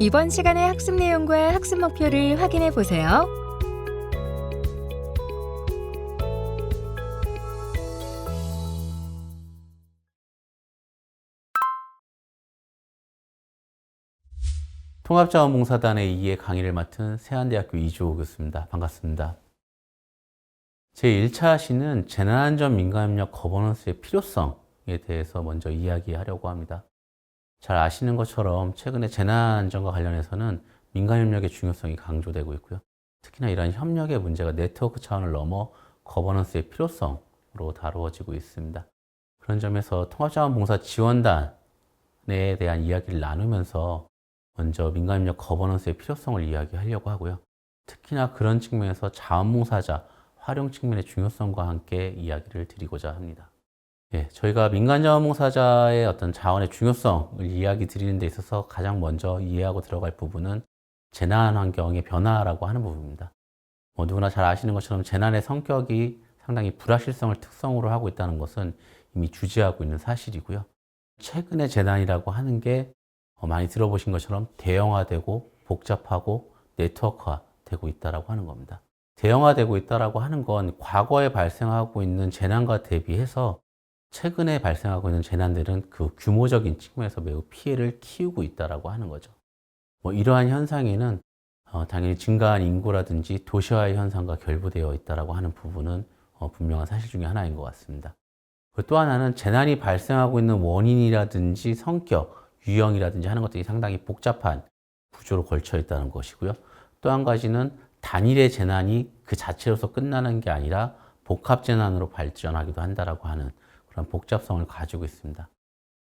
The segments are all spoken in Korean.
이번 시간의 학습 내용과 학습 목표를 확인해 보세요. 통합자원봉사단의 2의 강의를 맡은 세안대학교 이주호 교수입니다. 반갑습니다. 제1차 시는 재난안전 민간협력 거버넌스의 필요성에 대해서 먼저 이야기하려고 합니다. 잘 아시는 것처럼 최근에 재난안전과 관련해서는 민간협력의 중요성이 강조되고 있고요. 특히나 이러한 협력의 문제가 네트워크 차원을 넘어 거버넌스의 필요성으로 다루어지고 있습니다. 그런 점에서 통합자원봉사지원단에 대한 이야기를 나누면서 먼저 민간협력 거버넌스의 필요성을 이야기하려고 하고요. 특히나 그런 측면에서 자원봉사자 활용 측면의 중요성과 함께 이야기를 드리고자 합니다. 저희가 민간자원봉사자의 어떤 자원의 중요성을 이야기 드리는 데 있어서 가장 먼저 이해하고 들어갈 부분은 재난 환경의 변화라고 하는 부분입니다. 누구나 잘 아시는 것처럼 재난의 성격이 상당히 불확실성을 특성으로 하고 있다는 것은 이미 주지하고 있는 사실이고요. 최근의 재난이라고 하는 게 많이 들어보신 것처럼 대형화되고 복잡하고 네트워크화되고 있다고 하는 겁니다. 대형화되고 있다고 하는 건 과거에 발생하고 있는 재난과 대비해서 최근에 발생하고 있는 재난들은 그 규모적인 측면에서 매우 피해를 키우고 있다고 하는 거죠. 이러한 현상에는 당연히 증가한 인구라든지 도시화의 현상과 결부되어 있다고 하는 부분은 분명한 사실 중에 하나인 것 같습니다. 또 하나는 재난이 발생하고 있는 원인이라든지 성격, 유형이라든지 하는 것들이 상당히 복잡한 구조로 걸쳐 있다는 것이고요. 또 한 가지는 단일의 재난이 그 자체로서 끝나는 게 아니라 복합 재난으로 발전하기도 한다라고 하는 그런 복잡성을 가지고 있습니다.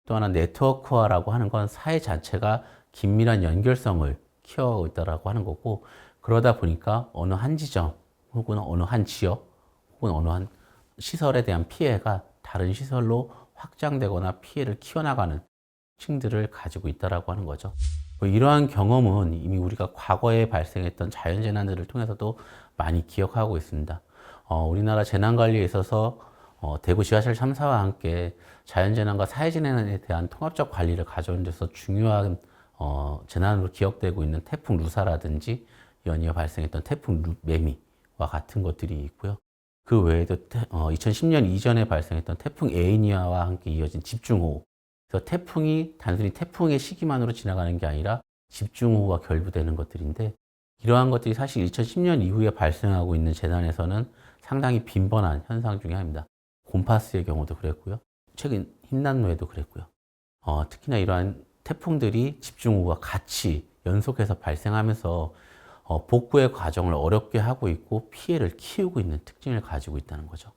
또 하나 네트워크화라고 하는 건 사회 자체가 긴밀한 연결성을 키워가고 있다라고 하는 거고, 그러다 보니까 어느 한 지점 혹은 어느 한 지역 혹은 어느 한 시설에 대한 피해가 다른 시설로 확장되거나 피해를 키워나가는 층들을 가지고 있다라고 하는 거죠. 이러한 경험은 이미 우리가 과거에 발생했던 자연재난들을 통해서도 많이 기억하고 있습니다. 우리나라 재난관리에 있어서 대구 지하철 참사와 함께 자연재난과 사회재난에 대한 통합적 관리를 가져오는 데서 중요한 재난으로 기억되고 있는 태풍 루사라든지 연이어 발생했던 태풍 매미와 같은 것들이 있고요. 그 외에도 2010년 이전에 발생했던 태풍 에이니아와 함께 이어진 집중호우. 그래서 태풍이 단순히 태풍의 시기만으로 지나가는 게 아니라 집중호우와 결부되는 것들인데, 이러한 것들이 사실 2010년 이후에 발생하고 있는 재난에서는 상당히 빈번한 현상 중에 하나입니다. 곰파스의 경우도 그랬고요. 최근 흰난로에도 그랬고요. 특히나 이러한 태풍들이 집중호우와 같이 연속해서 발생하면서 복구의 과정을 어렵게 하고 있고 피해를 키우고 있는 특징을 가지고 있다는 거죠.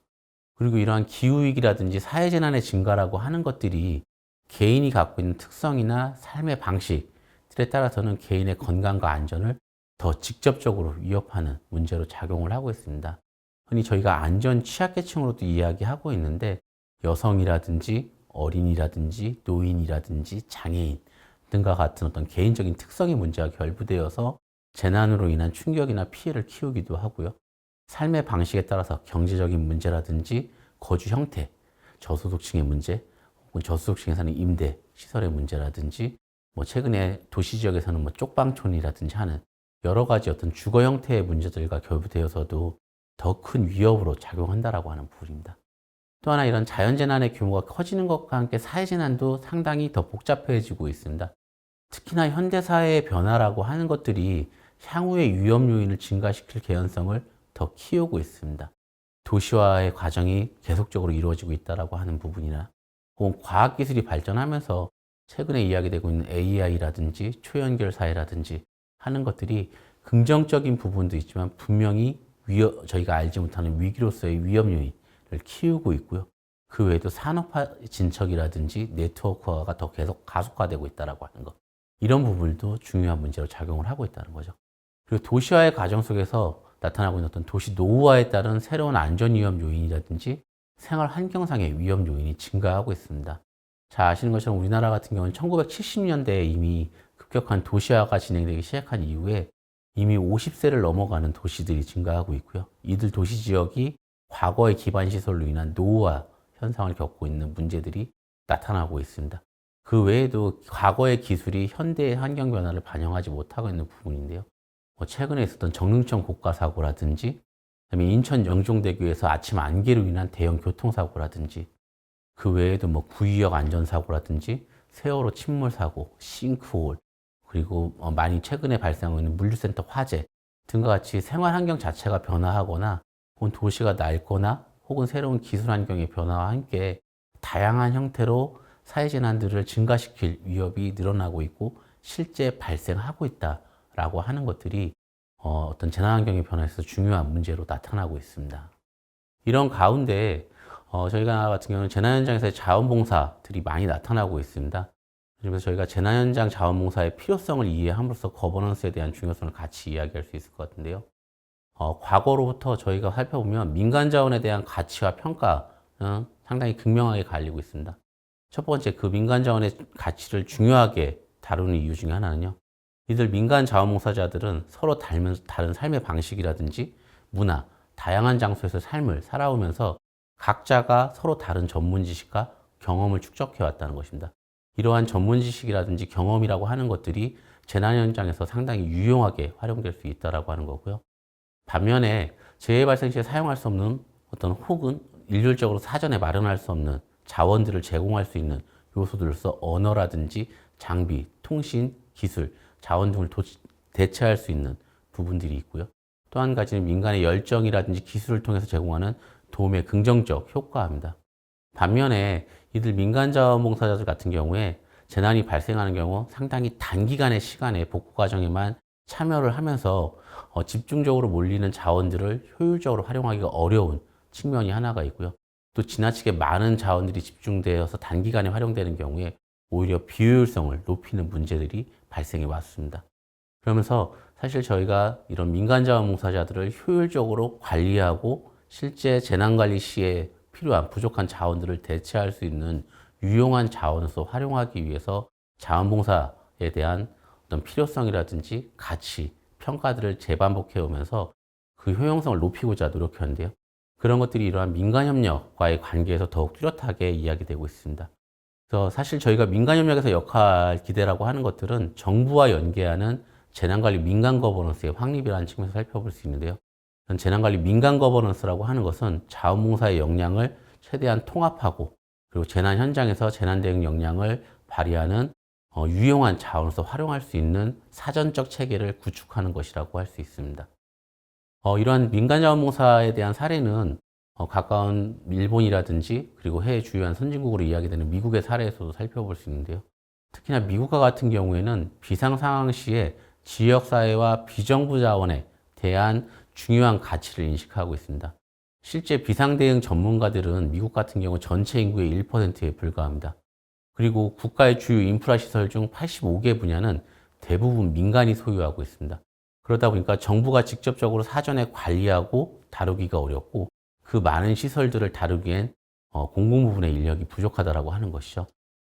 그리고 이러한 기후위기라든지 사회재난의 증가라고 하는 것들이 개인이 갖고 있는 특성이나 삶의 방식들에 따라서는 개인의 건강과 안전을 더 직접적으로 위협하는 문제로 작용을 하고 있습니다. 흔히 저희가 안전 취약계층으로도 이야기하고 있는데, 여성이라든지 어린이라든지 노인이라든지 장애인 등과 같은 어떤 개인적인 특성의 문제가 결부되어서 재난으로 인한 충격이나 피해를 키우기도 하고요. 삶의 방식에 따라서 경제적인 문제라든지 거주 형태, 저소득층의 문제, 혹은 저소득층에 사는 임대, 시설의 문제라든지, 최근에 도시 지역에서는 쪽방촌이라든지 하는 여러 가지 어떤 주거 형태의 문제들과 결부되어서도 더 큰 위협으로 작용한다라고 하는 부분입니다. 또 하나 이런 자연재난의 규모가 커지는 것과 함께 사회재난도 상당히 더 복잡해지고 있습니다. 특히나 현대사회의 변화라고 하는 것들이 향후의 위험 요인을 증가시킬 개연성을 더 키우고 있습니다. 도시화의 과정이 계속적으로 이루어지고 있다고 하는 부분이나, 혹은 과학기술이 발전하면서 최근에 이야기되고 있는 AI라든지 초연결 사회라든지 하는 것들이 긍정적인 부분도 있지만 분명히 저희가 알지 못하는 위기로서의 위험 요인을 키우고 있고요. 그 외에도 산업화 진척이라든지 네트워크화가 더 계속 가속화되고 있다고 하는 것. 이런 부분도 중요한 문제로 작용을 하고 있다는 거죠. 그리고 도시화의 과정 속에서 나타나고 있는 어떤 도시 노후화에 따른 새로운 안전 위험 요인이라든지 생활 환경상의 위험 요인이 증가하고 있습니다. 잘 아시는 것처럼 우리나라 같은 경우는 1970년대에 이미 급격한 도시화가 진행되기 시작한 이후에 이미 50세를 넘어가는 도시들이 증가하고 있고요. 이들 도시 지역이 과거의 기반 시설로 인한 노후화 현상을 겪고 있는 문제들이 나타나고 있습니다. 그 외에도 과거의 기술이 현대의 환경 변화를 반영하지 못하고 있는 부분인데요. 최근에 있었던 정릉천 고가 사고라든지, 그다음에 인천 영종대교에서 아침 안개로 인한 대형 교통사고라든지, 그 외에도 구의역 안전사고라든지, 세월호 침몰 사고, 싱크홀, 그리고 많이 최근에 발생하고 있는 물류센터 화재 등과 같이 생활 환경 자체가 변화하거나, 혹은 도시가 낡거나, 혹은 새로운 기술 환경의 변화와 함께 다양한 형태로 사회재난들을 증가시킬 위협이 늘어나고 있고 실제 발생하고 있다라고 하는 것들이 어떤 재난환경의 변화에서 중요한 문제로 나타나고 있습니다. 이런 가운데 저희가 같은 경우는 재난 현장에서의 자원봉사들이 많이 나타나고 있습니다. 그래서 저희가 재난 현장 자원봉사의 필요성을 이해함으로써 거버넌스에 대한 중요성을 같이 이야기할 수 있을 것 같은데요. 과거로부터 저희가 살펴보면 민간 자원에 대한 가치와 평가는 상당히 극명하게 갈리고 있습니다. 첫 번째, 그 민간 자원의 가치를 중요하게 다루는 이유 중에 하나는요. 이들 민간 자원봉사자들은 서로 다른 삶의 방식이라든지 문화, 다양한 장소에서 삶을 살아오면서 각자가 서로 다른 전문 지식과 경험을 축적해 왔다는 것입니다. 이러한 전문 지식이라든지 경험이라고 하는 것들이 재난 현장에서 상당히 유용하게 활용될 수 있다고 하는 거고요. 반면에 재해 발생 시에 사용할 수 없는 어떤 혹은 일률적으로 사전에 마련할 수 없는 자원들을 제공할 수 있는 요소들로서 언어라든지 장비, 통신, 기술, 자원 등을 대체할 수 있는 부분들이 있고요. 또 한 가지는 민간의 열정이라든지 기술을 통해서 제공하는 도움의 긍정적 효과입니다. 반면에 이들 민간 자원봉사자들 같은 경우에 재난이 발생하는 경우 상당히 단기간의 시간에 복구 과정에만 참여를 하면서 집중적으로 몰리는 자원들을 효율적으로 활용하기가 어려운 측면이 하나가 있고요. 또 지나치게 많은 자원들이 집중되어서 단기간에 활용되는 경우에 오히려 비효율성을 높이는 문제들이 발생해 왔습니다. 그러면서 사실 저희가 이런 민간 자원봉사자들을 효율적으로 관리하고 실제 재난관리 시에 필요한 부족한 자원들을 대체할 수 있는 유용한 자원으로서 활용하기 위해서 자원봉사에 대한 어떤 필요성이라든지 가치, 평가들을 재반복해 오면서 그 효용성을 높이고자 노력했는데요. 그런 것들이 이러한 민간협력과의 관계에서 더욱 뚜렷하게 이야기되고 있습니다. 그래서 사실 저희가 민간협력에서 역할 기대라고 하는 것들은 정부와 연계하는 재난관리 민간 거버넌스의 확립이라는 측면에서 살펴볼 수 있는데요. 재난관리 민간 거버넌스라고 하는 것은 자원봉사의 역량을 최대한 통합하고 그리고 재난 현장에서 재난 대응 역량을 발휘하는 유용한 자원으로서 활용할 수 있는 사전적 체계를 구축하는 것이라고 할 수 있습니다. 이러한 민간 자원봉사에 대한 사례는 가까운 일본이라든지 그리고 해외 주요한 선진국으로 이야기되는 미국의 사례에서도 살펴볼 수 있는데요. 특히나 미국과 같은 경우에는 비상 상황 시에 지역사회와 비정부 자원에 대한 중요한 가치를 인식하고 있습니다. 실제 비상대응 전문가들은 미국 같은 경우 전체 인구의 1%에 불과합니다. 그리고 국가의 주요 인프라 시설 중 85개 분야는 대부분 민간이 소유하고 있습니다. 그러다 보니까 정부가 직접적으로 사전에 관리하고 다루기가 어렵고 그 많은 시설들을 다루기엔 공공부문의 인력이 부족하다고 하는 것이죠.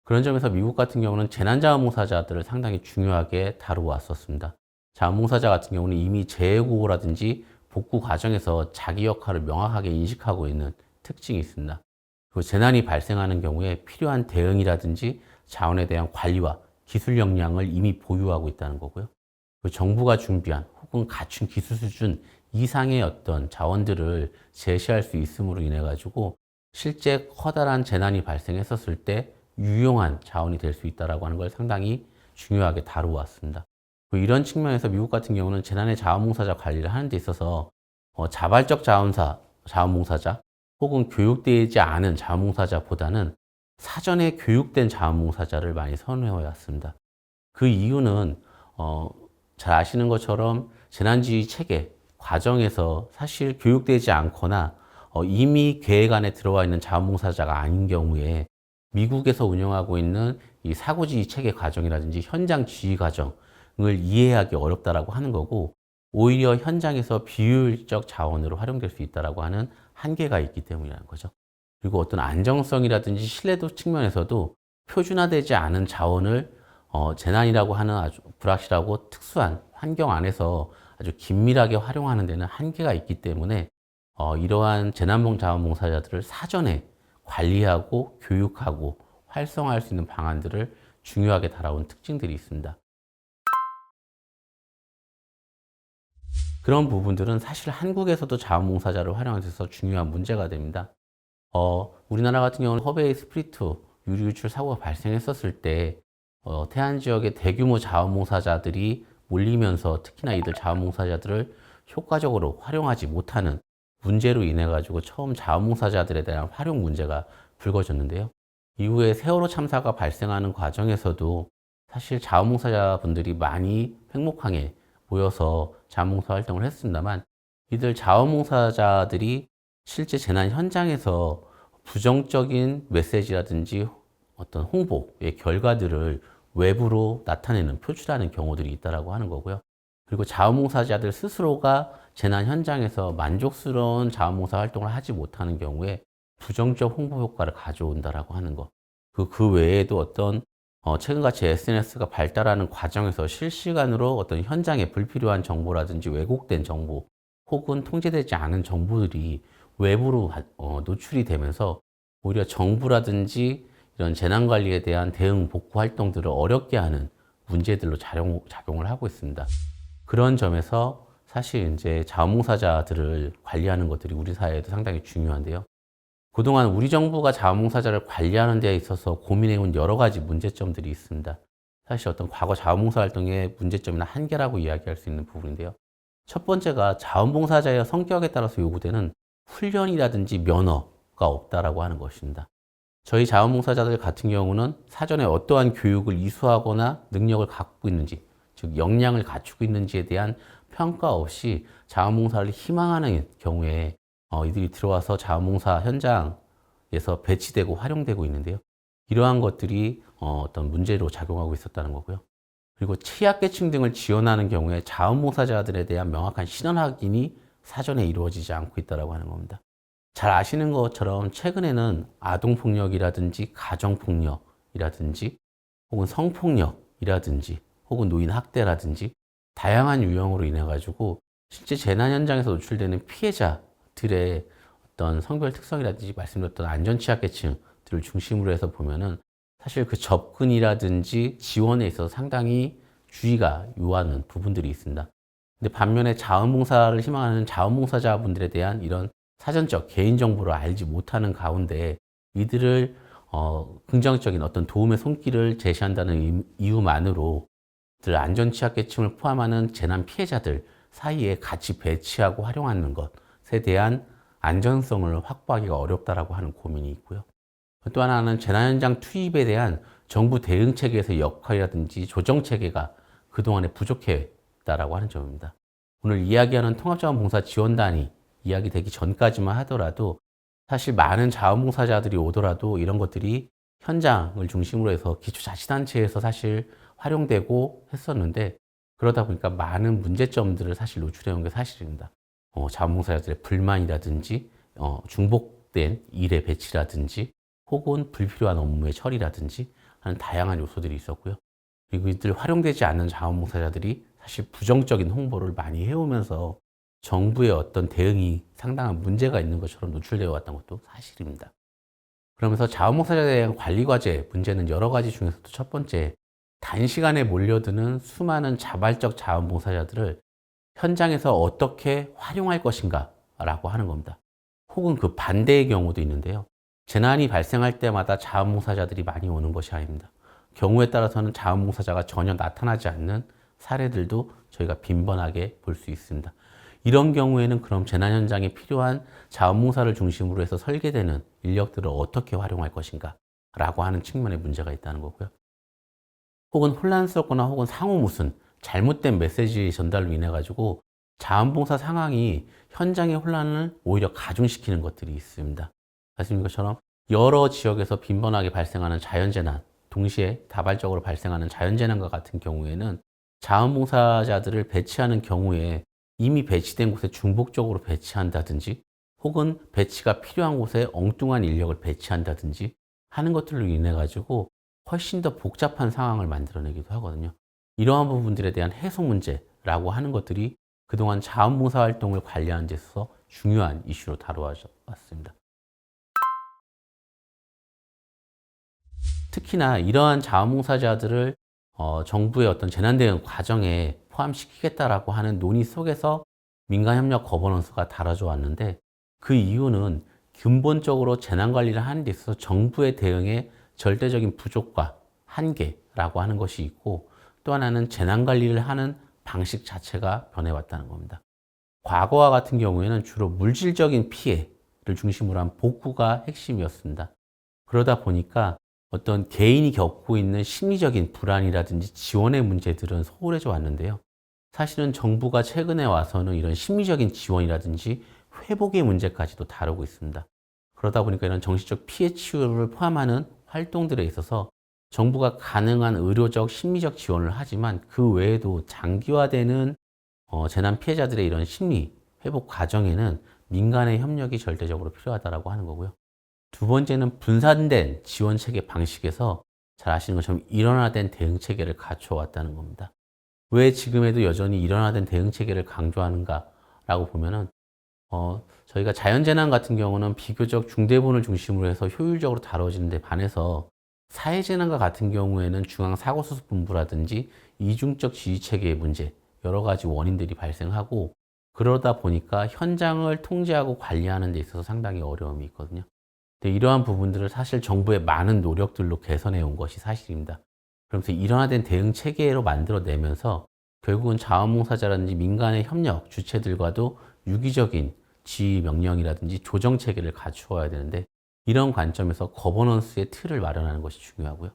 그런 점에서 미국 같은 경우는 재난자원봉사자들을 상당히 중요하게 다루어왔었습니다. 자원봉사자 같은 경우는 이미 재해구호라든지 복구 과정에서 자기 역할을 명확하게 인식하고 있는 특징이 있습니다. 그리고 재난이 발생하는 경우에 필요한 대응이라든지 자원에 대한 관리와 기술 역량을 이미 보유하고 있다는 거고요. 그리고 정부가 준비한 혹은 갖춘 기술 수준 이상의 어떤 자원들을 제시할 수 있음으로 인해 가지고 실제 커다란 재난이 발생했었을 때 유용한 자원이 될 수 있다고 하는 걸 상당히 중요하게 다루어왔습니다. 이런 측면에서 미국 같은 경우는 재난의 자원봉사자 관리를 하는 데 있어서 자발적 자원봉사자 혹은 교육되지 않은 자원봉사자보다는 사전에 교육된 자원봉사자를 많이 선호해 왔습니다. 그 이유는 잘 아시는 것처럼 재난지휘 체계 과정에서 사실 교육되지 않거나 이미 계획 안에 들어와 있는 자원봉사자가 아닌 경우에 미국에서 운영하고 있는 이 사고지휘 체계 과정이라든지 현장 지휘 과정을 이해하기 어렵다라고 하는 거고 오히려 현장에서 비효율적 자원으로 활용될 수 있다라고 하는 한계가 있기 때문이라는 거죠. 그리고 어떤 안정성이라든지 신뢰도 측면에서도 표준화되지 않은 자원을 재난이라고 하는 아주 불확실하고 특수한 환경 안에서 아주 긴밀하게 활용하는 데는 한계가 있기 때문에 이러한 재난자원봉사자들을 사전에 관리하고 교육하고 활성화할 수 있는 방안들을 중요하게 다뤄온 특징들이 있습니다. 그런 부분들은 사실 한국에서도 자원봉사자를 활용해서 중요한 문제가 됩니다. 우리나라 같은 경우는 허베이 스프리트 유류 유출 사고가 발생했었을 때 태안 지역의 대규모 자원봉사자들이 몰리면서 특히나 이들 자원봉사자들을 효과적으로 활용하지 못하는 문제로 인해 가지고 처음 자원봉사자들에 대한 활용 문제가 불거졌는데요. 이후에 세월호 참사가 발생하는 과정에서도 사실 자원봉사자분들이 많이 팽목항에 모여서 자원봉사 활동을 했습니다만 이들 자원봉사자들이 실제 재난 현장에서 부정적인 메시지라든지 어떤 홍보의 결과들을 외부로 나타내는, 표출하는 경우들이 있다고 하는 거고요. 그리고 자원봉사자들 스스로가 재난 현장에서 만족스러운 자원봉사 활동을 하지 못하는 경우에 부정적 홍보 효과를 가져온다라고 하는 것. 그 외에도 어떤 최근같이 SNS가 발달하는 과정에서 실시간으로 어떤 현장에 불필요한 정보라든지 왜곡된 정보 혹은 통제되지 않은 정보들이 외부로 노출이 되면서 오히려 정부라든지 이런 재난관리에 대한 대응 복구 활동들을 어렵게 하는 문제들로 작용을 하고 있습니다. 그런 점에서 사실 이제 자원봉사자들을 관리하는 것들이 우리 사회에도 상당히 중요한데요. 그동안 우리 정부가 자원봉사자를 관리하는 데 있어서 고민해온 여러 가지 문제점들이 있습니다. 사실 어떤 과거 자원봉사 활동의 문제점이나 한계라고 이야기할 수 있는 부분인데요. 첫 번째가 자원봉사자의 성격에 따라서 요구되는 훈련이라든지 면허가 없다라고 하는 것입니다. 저희 자원봉사자들 같은 경우는 사전에 어떠한 교육을 이수하거나 능력을 갖고 있는지, 즉 역량을 갖추고 있는지에 대한 평가 없이 자원봉사를 희망하는 경우에 이들이 들어와서 자원봉사 현장에서 배치되고 활용되고 있는데요. 이러한 것들이 어떤 문제로 작용하고 있었다는 거고요. 그리고 취약계층 등을 지원하는 경우에 자원봉사자들에 대한 명확한 신원 확인이 사전에 이루어지지 않고 있다고 하는 겁니다. 잘 아시는 것처럼 최근에는 아동폭력이라든지 가정폭력이라든지 혹은 성폭력이라든지 혹은 노인학대라든지 다양한 유형으로 인해 가지고 실제 재난 현장에서 노출되는 피해자들의 어떤 성별 특성이라든지 말씀드렸던 안전취약계층들을 중심으로 해서 보면은 사실 그 접근이라든지 지원에 있어서 상당히 주의가 요하는 부분들이 있습니다. 근데 반면에 자원봉사를 희망하는 자원봉사자분들에 대한 이런 사전적 개인정보를 알지 못하는 가운데 이들을 긍정적인 어떤 도움의 손길을 제시한다는 이유만으로 이들 안전취약계층을 포함하는 재난 피해자들 사이에 같이 배치하고 활용하는 것에 대한 안전성을 확보하기가 어렵다라고 하는 고민이 있고요. 또 하나는 재난 현장 투입에 대한 정부 대응 체계에서의 역할이라든지 조정 체계가 그동안에 부족했다라고 하는 점입니다. 오늘 이야기하는 통합자원봉사 지원단이 이야기되기 전까지만 하더라도 사실 많은 자원봉사자들이 오더라도 이런 것들이 현장을 중심으로 해서 기초자치단체에서 사실 활용되고 했었는데 그러다 보니까 많은 문제점들을 사실 노출해온 게 사실입니다. 자원봉사자들의 불만이라든지 중복된 일의 배치라든지 혹은 불필요한 업무의 처리라든지 하는 다양한 요소들이 있었고요. 그리고 이들 활용되지 않는 자원봉사자들이 사실 부정적인 홍보를 많이 해오면서 정부의 어떤 대응이 상당한 문제가 있는 것처럼 노출되어 왔던 것도 사실입니다. 그러면서 자원봉사자에 대한 관리과제 문제는 여러 가지 중에서도 첫 번째, 단시간에 몰려드는 수많은 자발적 자원봉사자들을 현장에서 어떻게 활용할 것인가 라고 하는 겁니다. 혹은 그 반대의 경우도 있는데요. 재난이 발생할 때마다 자원봉사자들이 많이 오는 것이 아닙니다. 경우에 따라서는 자원봉사자가 전혀 나타나지 않는 사례들도 저희가 빈번하게 볼 수 있습니다. 이런 경우에는 그럼 재난 현장에 필요한 자원봉사를 중심으로 해서 설계되는 인력들을 어떻게 활용할 것인가 라고 하는 측면의 문제가 있다는 거고요. 혹은 혼란스럽거나 혹은 상호 무슨 잘못된 메시지 전달로 인해 가지고 자원봉사 상황이 현장의 혼란을 오히려 가중시키는 것들이 있습니다. 말씀드린 것처럼 여러 지역에서 빈번하게 발생하는 자연재난, 동시에 다발적으로 발생하는 자연재난과 같은 경우에는 자원봉사자들을 배치하는 경우에 이미 배치된 곳에 중복적으로 배치한다든지 혹은 배치가 필요한 곳에 엉뚱한 인력을 배치한다든지 하는 것들로 인해 가지고 훨씬 더 복잡한 상황을 만들어내기도 하거든요. 이러한 부분들에 대한 해소 문제라고 하는 것들이 그동안 자원봉사 활동을 관리하는 데 있어서 중요한 이슈로 다루어왔습니다. 특히나 이러한 자원봉사자들을 정부의 어떤 재난대응 과정에 포함시키겠다라고 하는 논의 속에서 민간협력 거버넌스가 다뤄져 왔는데, 그 이유는 근본적으로 재난관리를 하는 데 있어서 정부의 대응에 절대적인 부족과 한계라고 하는 것이 있고, 또 하나는 재난관리를 하는 방식 자체가 변해왔다는 겁니다. 과거와 같은 경우에는 주로 물질적인 피해를 중심으로 한 복구가 핵심이었습니다. 그러다 보니까 어떤 개인이 겪고 있는 심리적인 불안이라든지 지원의 문제들은 소홀해져 왔는데요. 사실은 정부가 최근에 와서는 이런 심리적인 지원이라든지 회복의 문제까지도 다루고 있습니다. 그러다 보니까 이런 정신적 피해 치유를 포함하는 활동들에 있어서 정부가 가능한 의료적, 심리적 지원을 하지만 그 외에도 장기화되는 재난 피해자들의 이런 심리 회복 과정에는 민간의 협력이 절대적으로 필요하다고 하는 거고요. 두 번째는 분산된 지원 체계 방식에서 잘 아시는 것처럼 일원화된 대응 체계를 갖춰왔다는 겁니다. 왜 지금에도 여전히 일원화된 대응 체계를 강조하는가라고 보면은 저희가 자연재난 같은 경우는 비교적 중대본을 중심으로 해서 효율적으로 다뤄지는데 반해서 사회재난과 같은 경우에는 중앙사고수습본부라든지 이중적 지휘체계의 문제, 여러 가지 원인들이 발생하고, 그러다 보니까 현장을 통제하고 관리하는 데 있어서 상당히 어려움이 있거든요. 근데 이러한 부분들을 사실 정부의 많은 노력들로 개선해 온 것이 사실입니다. 그러면서 일원화된 대응 체계로 만들어내면서 결국은 자원봉사자라든지 민간의 협력 주체들과도 유기적인 지휘 명령이라든지 조정 체계를 갖추어야 되는데, 이런 관점에서 거버넌스의 틀을 마련하는 것이 중요하고요.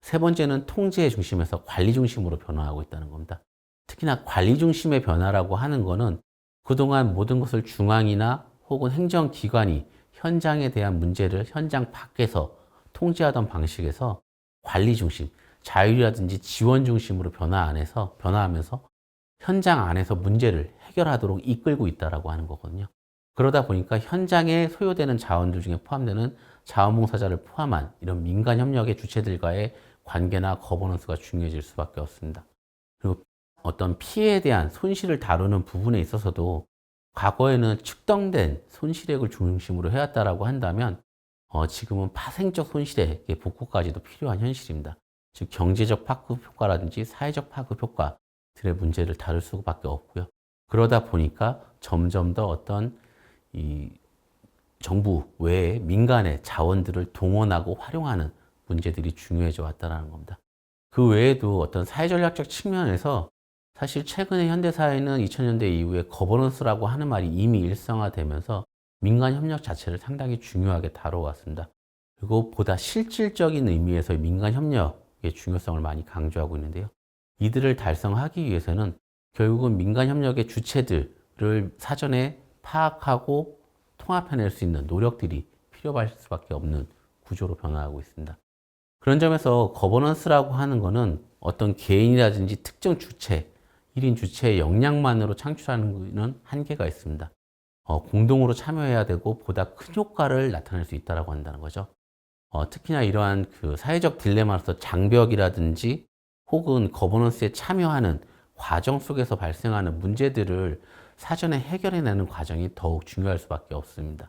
세 번째는 통제 중심에서 관리 중심으로 변화하고 있다는 겁니다. 특히나 관리 중심의 변화라고 하는 것은 그동안 모든 것을 중앙이나 혹은 행정기관이 현장에 대한 문제를 현장 밖에서 통제하던 방식에서 관리 중심, 자율이라든지 지원 중심으로 변화하면서 현장 안에서 문제를 해결하도록 이끌고 있다고 하는 거거든요. 그러다 보니까 현장에 소요되는 자원들 중에 포함되는 자원봉사자를 포함한 이런 민간 협력의 주체들과의 관계나 거버넌스가 중요해질 수밖에 없습니다. 그리고 어떤 피해에 대한 손실을 다루는 부분에 있어서도 과거에는 측정된 손실액을 중심으로 해왔다라고 한다면 지금은 파생적 손실액의 복구까지도 필요한 현실입니다. 즉 경제적 파급 효과라든지 사회적 파급 효과들의 문제를 다룰 수밖에 없고요. 그러다 보니까 점점 더 어떤 이 정부 외에 민간의 자원들을 동원하고 활용하는 문제들이 중요해져 왔다는 겁니다. 그 외에도 어떤 사회전략적 측면에서 사실 최근에 현대사회는 2000년대 이후에 거버넌스라고 하는 말이 이미 일상화되면서 민간 협력 자체를 상당히 중요하게 다뤄왔습니다. 그리고 보다 실질적인 의미에서의 민간 협력의 중요성을 많이 강조하고 있는데요. 이들을 달성하기 위해서는 결국은 민간 협력의 주체들을 사전에 파악하고 통합해낼 수 있는 노력들이 필요할 수밖에 없는 구조로 변화하고 있습니다. 그런 점에서 거버넌스라고 하는 것은 어떤 개인이라든지 특정 주체, 1인 주체의 역량만으로 창출하는 것은 한계가 있습니다. 공동으로 참여해야 되고 보다 큰 효과를 나타낼 수 있다고 한다는 거죠. 특히나 이러한 그 사회적 딜레마로서 장벽이라든지 혹은 거버넌스에 참여하는 과정 속에서 발생하는 문제들을 사전에 해결해내는 과정이 더욱 중요할 수밖에 없습니다.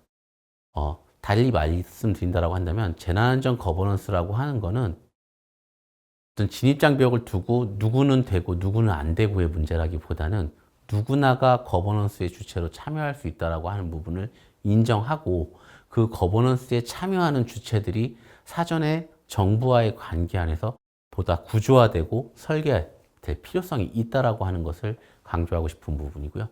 달리 말씀드린다고 한다면 재난안전 거버넌스라고 하는 거는 어떤 진입장벽을 두고 누구는 되고 누구는 안 되고의 문제라기보다는 누구나가 거버넌스의 주체로 참여할 수 있다고 하는 부분을 인정하고, 그 거버넌스에 참여하는 주체들이 사전에 정부와의 관계 안에서 보다 구조화되고 설계될 필요성이 있다고 하는 것을 강조하고 싶은 부분이고요.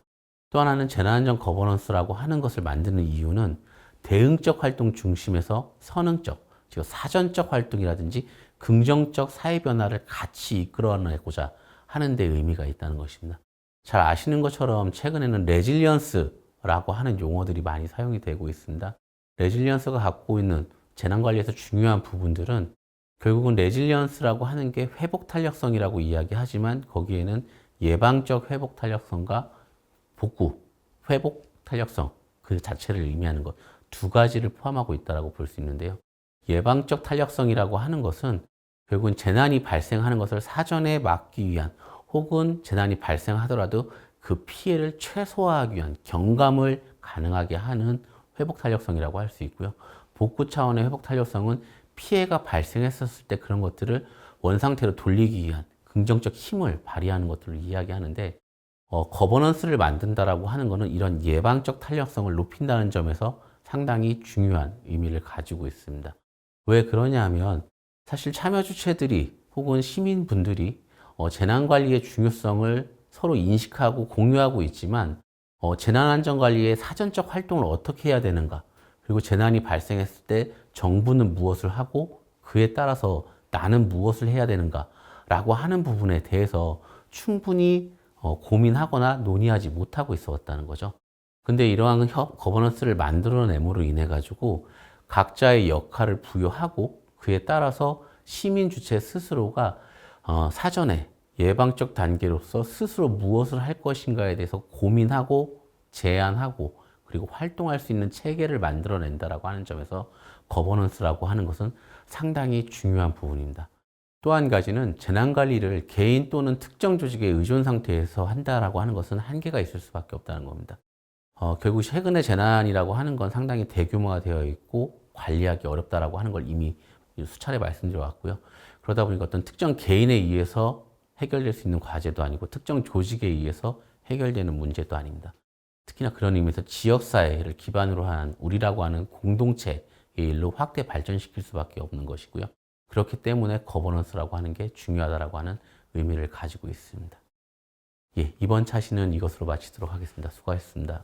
또 하나는 재난안전 거버넌스라고 하는 것을 만드는 이유는 대응적 활동 중심에서 선응적, 즉 사전적 활동이라든지 긍정적 사회 변화를 같이 이끌어내고자 하는 데 의미가 있다는 것입니다. 잘 아시는 것처럼 최근에는 레질리언스라고 하는 용어들이 많이 사용이 되고 있습니다. 레질리언스가 갖고 있는 재난관리에서 중요한 부분들은 결국은 레질리언스라고 하는 게 회복 탄력성이라고 이야기하지만 거기에는 예방적 회복 탄력성과 복구, 회복 탄력성 그 자체를 의미하는 것 두 가지를 포함하고 있다고 볼 수 있는데요. 예방적 탄력성이라고 하는 것은 결국은 재난이 발생하는 것을 사전에 막기 위한 혹은 재난이 발생하더라도 그 피해를 최소화하기 위한 경감을 가능하게 하는 회복 탄력성이라고 할 수 있고요. 복구 차원의 회복 탄력성은 피해가 발생했었을 때 그런 것들을 원상태로 돌리기 위한 긍정적 힘을 발휘하는 것들을 이야기하는데, 거버넌스를 만든다라고 하는 것은 이런 예방적 탄력성을 높인다는 점에서 상당히 중요한 의미를 가지고 있습니다. 왜 그러냐 하면 사실 참여 주체들이 혹은 시민분들이 재난관리의 중요성을 서로 인식하고 공유하고 있지만, 재난안전관리의 사전적 활동을 어떻게 해야 되는가, 그리고 재난이 발생했을 때 정부는 무엇을 하고 그에 따라서 나는 무엇을 해야 되는가 라고 하는 부분에 대해서 충분히 고민하거나 논의하지 못하고 있었다는 거죠. 근데 이러한 거버넌스를 만들어냄으로 인해 가지고 각자의 역할을 부여하고 그에 따라서 시민 주체 스스로가 사전에 예방적 단계로서 스스로 무엇을 할 것인가에 대해서 고민하고 제안하고 그리고 활동할 수 있는 체계를 만들어낸다라고 하는 점에서 거버넌스라고 하는 것은 상당히 중요한 부분입니다. 또 한 가지는 재난관리를 개인 또는 특정 조직의 의존 상태에서 한다라고 하는 것은 한계가 있을 수밖에 없다는 겁니다. 결국 최근의 재난이라고 하는 건 상당히 대규모가 되어 있고 관리하기 어렵다라고 하는 걸 이미 수차례 말씀드려 왔고요. 그러다 보니까 어떤 특정 개인에 의해서 해결될 수 있는 과제도 아니고 특정 조직에 의해서 해결되는 문제도 아닙니다. 특히나 그런 의미에서 지역사회를 기반으로 한 우리라고 하는 공동체의 일로 확대 발전시킬 수밖에 없는 것이고요. 그렇기 때문에 거버넌스라고 하는 게 중요하다라고 하는 의미를 가지고 있습니다. 예, 이번 차시는 이것으로 마치도록 하겠습니다. 수고하셨습니다.